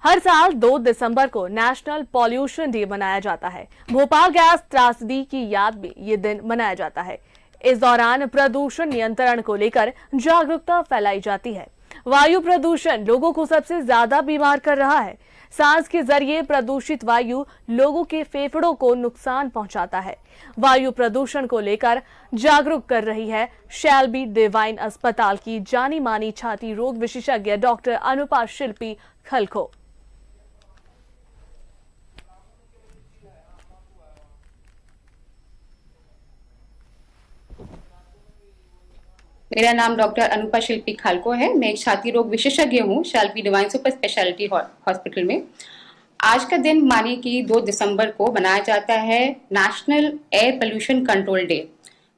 हर साल 2 दिसंबर को national pollution day मनाया जाता है। भोपाल गैस त्रासदी की याद में ये दिन मनाया जाता है। इस दौरान प्रदूषण नियंत्रण को लेकर जागरूकता फैलाई जाती है। वायु प्रदूषण लोगों को सबसे ज्यादा बीमार कर रहा है। सांस के जरिए प्रदूषित वायु लोगों के फेफड़ों को नुकसान पहुंचाता है। वायु प्रदूषण को लेकर जागरूक कर रही है शेल्बी डिवाइन अस्पताल की जानी मानी छाती रोग विशेषज्ञ डॉक्टर अनुपा शिल्पी खलखो। मेरा नाम डॉक्टर अनुपा शिल्पी खालको है। मैं एक छाती रोग विशेषज्ञ हूँ Shelby divine super speciality hospital में। आज का दिन मानिए कि 2 दिसंबर को मनाया जाता है national air pollution control day.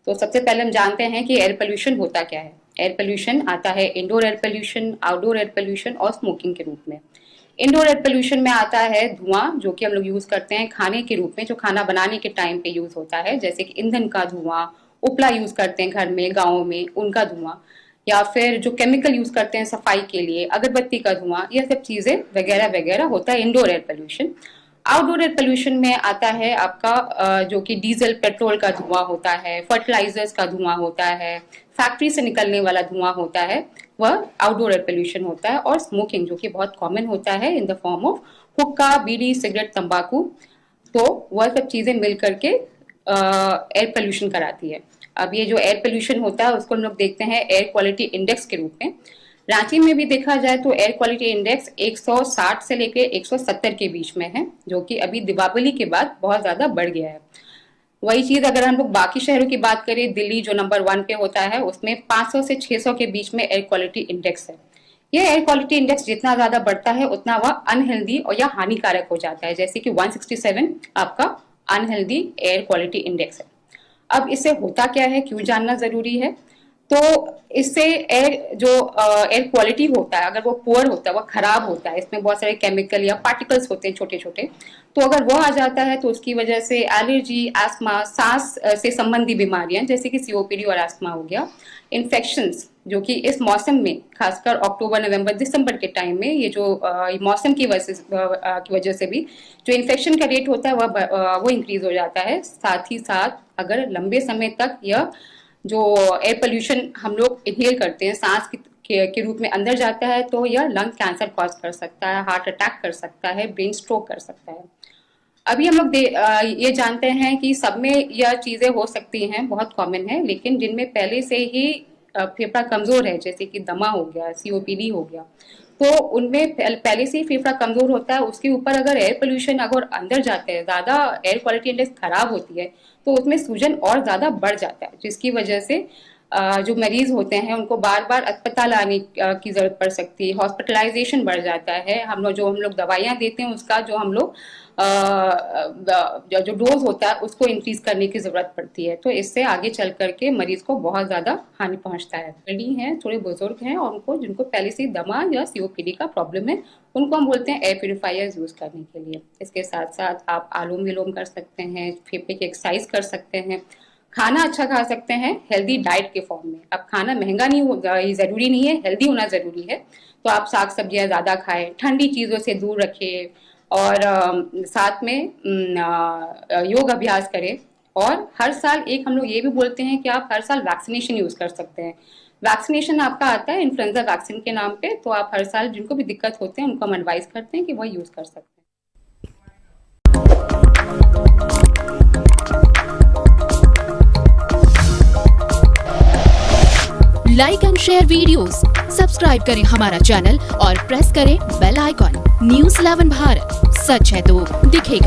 तो सबसे पहले हम जानते हैं कि एयर पोल्यूशन होता क्या है। एयर पोल्यूशन आता है indoor air pollution, outdoor air pollution और स्मोकिंग के रूप में। इंडोर एयर पोल्यूशन में आता है धुआं, जो कि हम लोग यूज करते हैं खाने के रूप में, जो खाना बनाने के टाइम पे यूज होता है, जैसे कि ईंधन का धुआं, उपला यूज करते हैं घर में, गाँव में, उनका धुआं, या फिर जो केमिकल यूज करते हैं सफाई के लिए, अगरबत्ती का धुआं, यह सब चीजें वगैरह वगैरह होता है indoor air pollution. Outdoor air pollution में आता है आपका जो कि डीजल पेट्रोल का धुआं होता है, फर्टिलाइजर्स का धुआं होता है, फैक्ट्री से निकलने वाला धुआं होता है, वह आउटडोर एयर पोल्यूशन होता है। और स्मोकिंग, जो कि बहुत कॉमन होता है इन द फॉर्म ऑफ हुक्का, बीड़ी, सिगरेट, तंबाकू, तो वह सब चीजें मिल करके एयर पोल्यूशन कराती है। अब ये जो एयर पोल्यूशन होता है उसको हम लोग देखते हैं एयर क्वालिटी इंडेक्स के रूप में। रांची में भी देखा जाए तो एयर क्वालिटी इंडेक्स 160 से लेकर 170 के बीच में है, जो कि अभी दीपावली के बाद बहुत ज्यादा बढ़ गया है। वही चीज अगर हम लोग बाकी शहरों की बात करें, दिल्ली जो नंबर 1 पे होता है, उसमें 500 से 600 के बीच में एयर क्वालिटी इंडेक्स है। यह एयर क्वालिटी इंडेक्स जितना ज्यादा बढ़ता है उतना वह अनहेल्दी और या हानिकारक हो जाता है, जैसे कि 167 आपका अनहेल्दी एयर क्वालिटी इंडेक्स है। अब इससे होता क्या है, क्यों जानना जरूरी है। तो इससे एयर क्वालिटी होता है, अगर वो पुअर होता है, वो खराब होता है, इसमें बहुत सारे केमिकल या पार्टिकल्स होते हैं छोटे छोटे, तो अगर वो आ जाता है तो उसकी वजह से एलर्जी, अस्थमा, सांस से संबंधी बीमारियां जैसे कि सीओपीडी और अस्थमा हो गया, इन्फेक्शंस, जो कि इस मौसम में खासकर अक्टूबर, नवंबर, दिसंबर के टाइम में ये जो मौसम की वजह से भी जो इन्फेक्शन का रेट होता है वो इंक्रीज हो जाता है। साथ ही साथ अगर लंबे समय तक यह जो एयर पोल्यूशन हम लोग इनहेल करते हैं, सांस के रूप में अंदर जाता है, तो यह लंग कैंसर कॉज कर सकता है, हार्ट अटैक कर सकता है, ब्रेन स्ट्रोक कर सकता है। अभी हम लोग ये जानते हैं कि सब में यह चीजें हो सकती हैं, बहुत कॉमन है, लेकिन जिनमें पहले से ही फेफड़ा कमजोर है, जैसे कि दमा हो गया, सीओपीडी हो गया, तो उनमें पहले से ही फेफड़ा कमजोर होता है। उसके ऊपर अगर एयर पोल्यूशन अगर अंदर जाते हैं, ज्यादा एयर क्वालिटी इंडेक्स खराब होती है, तो उसमें सूजन और ज्यादा बढ़ जाता है, जिसकी वजह से जो मरीज होते हैं उनको बार बार अस्पताल आने की जरूरत पड़ सकती है, हॉस्पिटलाइजेशन बढ़ जाता है। हम लोग दवाइयाँ देते हैं, उसका जो हम लोग जो डोज होता है उसको इंक्रीज करने की जरूरत पड़ती है। तो इससे आगे चल करके मरीज को बहुत ज्यादा हानि पहुंचता है। बड़ी हैं, थोड़े बुजुर्ग हैं और जिनको पहले से दमा या सीओपीडी का प्रॉब्लम है, उनको हम बोलते हैं एयर प्यूरिफायर्स यूज करने के लिए। इसके साथ साथ आप आलोम विलोम कर सकते हैं, फेफड़े की एक्सरसाइज कर सकते हैं, खाना अच्छा खा सकते हैं हेल्दी डाइट के फॉर्म में। अब खाना महंगा नहीं होगा, ये जरूरी नहीं है, हेल्दी होना जरूरी है। तो आप साग सब्जियां ज्यादा खाएं, ठंडी चीजों से दूर रखें, और साथ में योग अभ्यास करें। और हर साल हम लोग ये भी बोलते हैं कि आप हर साल वैक्सीनेशन यूज कर सकते हैं। वैक्सीनेशन आपका आता है इन्फ्लुएंजा वैक्सीन के नाम पे, तो आप हर साल जिनको भी दिक्कत होते हैं उनको हम एडवाइस करते हैं कि वह यूज कर सकते हैं। Like and share videos, subscribe करें हमारा चैनल और प्रेस करें बेल आइकॉन। न्यूज़ 11 भारत, सच है तो दिखेगा।